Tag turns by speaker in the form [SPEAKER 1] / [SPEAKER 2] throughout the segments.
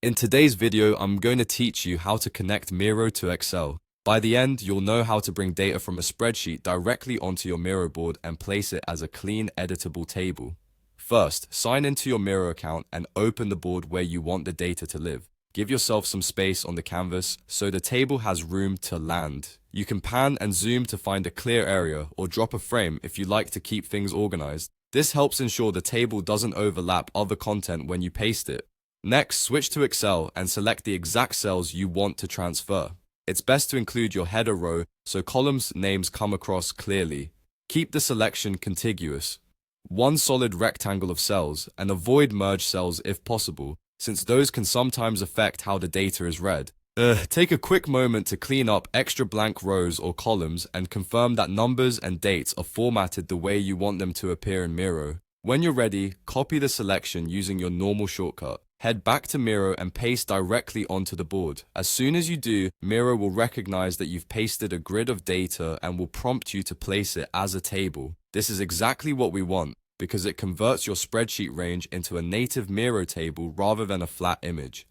[SPEAKER 1] In today's video, I'm going to teach you how to connect Miro to Excel. By the end, you'll know how to bring data from a spreadsheet directly onto your Miro board and place it as a clean, editable table. First, sign into your Miro account and open the board where you want the data to live. Give yourself some space on the canvas so the table has room to land. You can pan and zoom to find a clear area or drop a frame if you like to keep things organized. This helps ensure the table doesn't overlap other content when you paste it. Next, switch to Excel and select the exact cells you want to transfer. It's best to include your header row so columns' names come across clearly. Keep the selection contiguous. One solid rectangle of cells, and avoid merge cells if possible, since those can sometimes affect how the data is read. Take a quick moment to clean up extra blank rows or columns and confirm that numbers and dates are formatted the way you want them to appear in Miro. When you're ready, copy the selection using your normal shortcut. Head back to Miro and paste directly onto the board. As soon as you do, Miro will recognize that you've pasted a grid of data and will prompt you to place it as a table. This is exactly what we want, because it converts your spreadsheet range into a native Miro table rather than a flat image.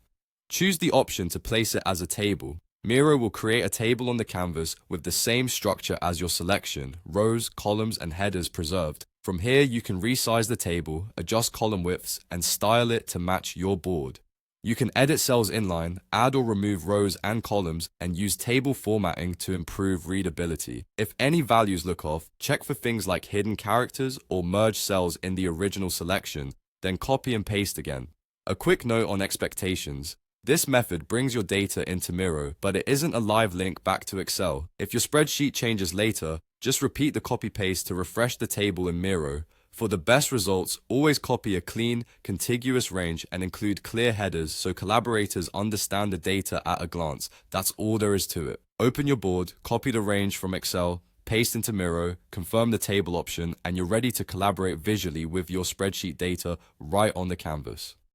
[SPEAKER 1] Choose the option to place it as a table. Miro will create a table on the canvas with the same structure as your selection, rows, columns, and headers preserved. From here, you can resize the table, adjust column widths, and style it to match your board. You can edit cells inline, add or remove rows and columns, and use table formatting to improve readability. If any values look off, check for things like hidden characters or merge cells in the original selection, then copy and paste again. A quick note on expectations. This method brings your data into Miro, but it isn't a live link back to Excel. If your spreadsheet changes later, just repeat the copy-paste to refresh the table in Miro. For the best results, always copy a clean, contiguous range and include clear headers so collaborators understand the data at a glance. That's all there is to it. Open your board, copy the range from Excel, paste into Miro, confirm the table option, and you're ready to collaborate visually with your spreadsheet data right on the canvas.